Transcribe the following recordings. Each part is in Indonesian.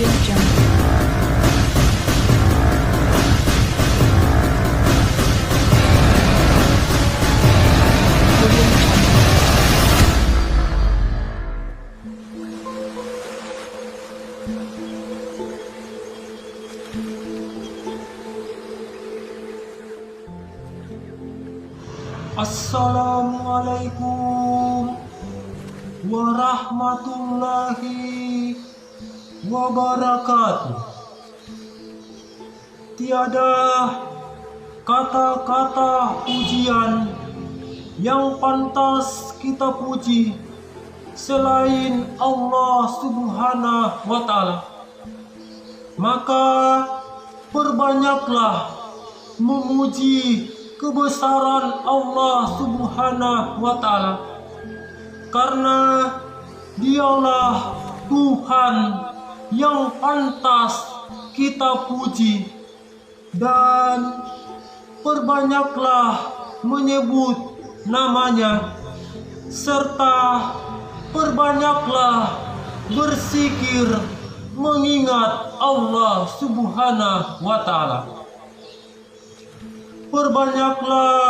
Audio Jungle. Audio Jungle. Assalamualaikum warahmatullahi wabarakatuh. Tiada kata-kata pujian yang pantas kita puji selain Allah Subhanahu wa Ta'ala. Maka perbanyaklah memuji kebesaran Allah Subhanahu wa Ta'ala, karena Dialah Tuhan yang pantas kita puji, dan perbanyaklah menyebut namanya, serta perbanyaklah berzikir mengingat Allah Subhanahu wa Ta'ala. Perbanyaklah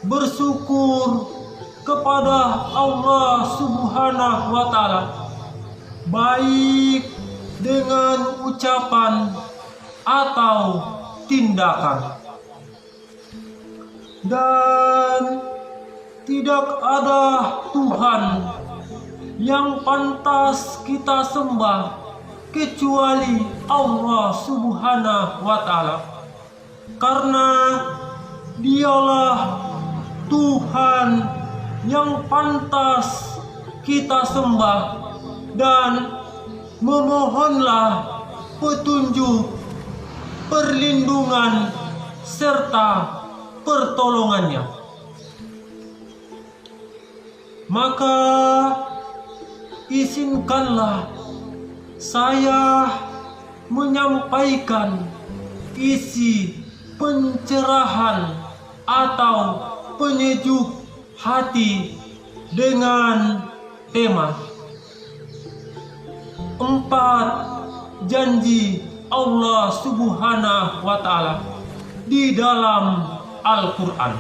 bersyukur kepada Allah Subhanahu wa Ta'ala, baik dengan ucapan atau tindakan. Dan tidak ada Tuhan yang pantas kita sembah kecuali Allah Subhanahu wa Ta'ala, karena Dialah Tuhan yang pantas kita sembah, dan memohonlah petunjuk, perlindungan, serta pertolongannya. Maka izinkanlah saya menyampaikan isi pencerahan atau penyejuk hati dengan tema 4 janji Allah Subhanahu wa Ta'ala di dalam Al-Quran.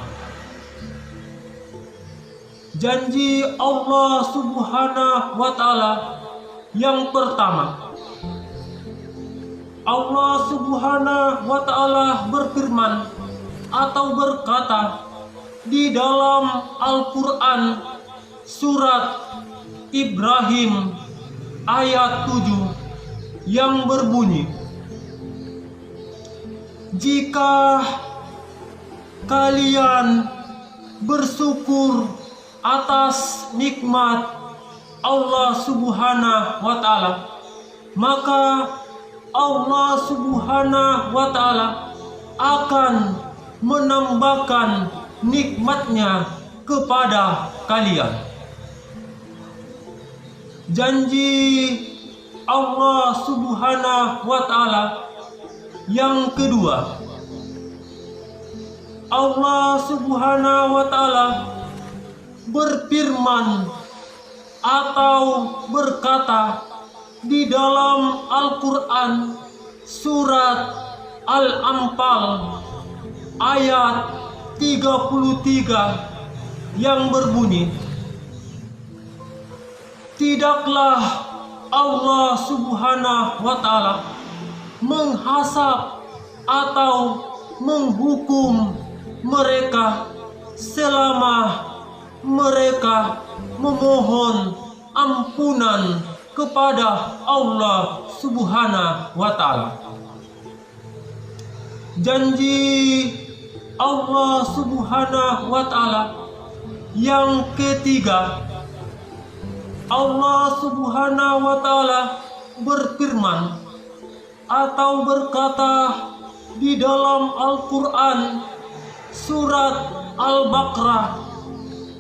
Janji Allah Subhanahu wa Ta'ala yang pertama, Allah Subhanahu wa Ta'ala berfirman atau berkata di dalam Al-Quran surat Ibrahim ayat 7 yang berbunyi, jika kalian bersyukur atas nikmat Allah Subhanahu wa Ta'ala, maka Allah Subhanahu wa Ta'ala akan menambahkan nikmatnya kepada kalian. Janji Allah Subhanahu wa Ta'ala yang kedua, Allah Subhanahu wa Ta'ala berfirman atau berkata di dalam Al-Quran surat Al-Anfal ayat 33 yang berbunyi, tidaklah Allah Subhanahu wa Ta'ala menghasab atau menghukum mereka selama mereka memohon ampunan kepada Allah Subhanahu wa Ta'ala. Janji Allah Subhanahu wa Ta'ala yang ketiga, Allah Subhanahu wa Ta'ala berfirman atau berkata di dalam Al-Quran surat Al-Baqarah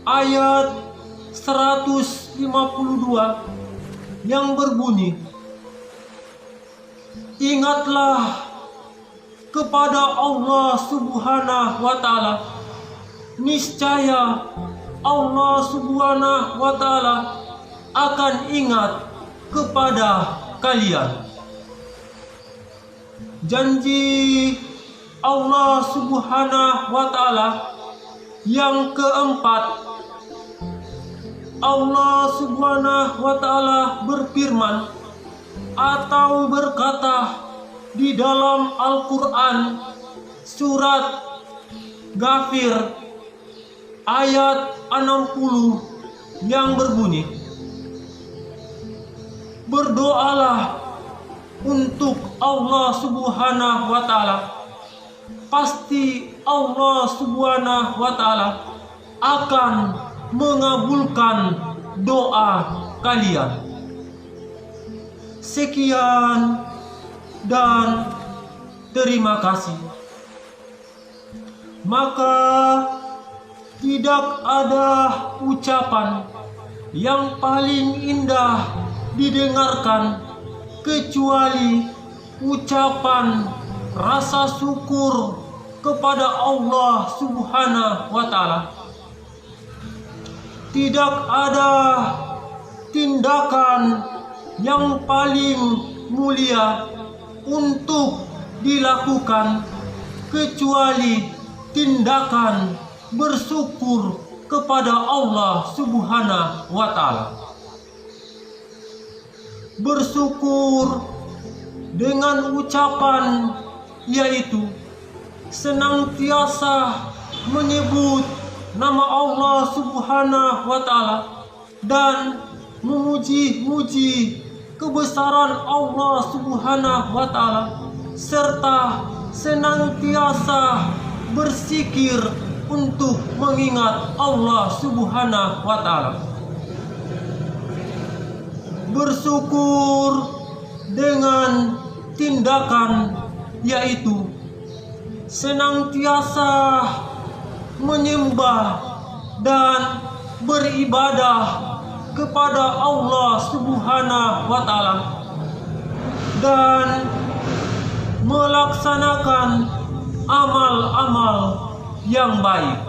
ayat 152 yang berbunyi, ingatlah kepada Allah Subhanahu wa Ta'ala, niscaya Allah Subhanahu wa Ta'ala akan ingat kepada kalian. janji Allah Subhanahu wa Ta'ala yang keempat, Allah Subhanahu wa Ta'ala berfirman atau berkata di dalam Al-Quran surat Ghafir ayat 60 yang berbunyi, berdoalah untuk Allah Subhanahu wa Ta'ala, pasti Allah Subhanahu wa Ta'ala akan mengabulkan doa kalian. Sekian dan terima kasih. Maka tidak ada ucapan yang paling indah didengarkan kecuali ucapan rasa syukur kepada Allah Subhanahu wa Ta'ala. Tidak ada tindakan yang paling mulia untuk dilakukan kecuali tindakan bersyukur kepada Allah Subhanahu wa Ta'ala. Bersyukur dengan ucapan yaitu senantiasa menyebut nama Allah Subhanahu wa Ta'ala dan memuji-muji kebesaran Allah Subhanahu wa Ta'ala, serta senantiasa berzikir untuk mengingat Allah Subhanahu wa Ta'ala. Bersyukur dengan tindakan yaitu senantiasa menyembah dan beribadah kepada Allah Subhanahu wa Ta'ala dan melaksanakan amal-amal yang baik.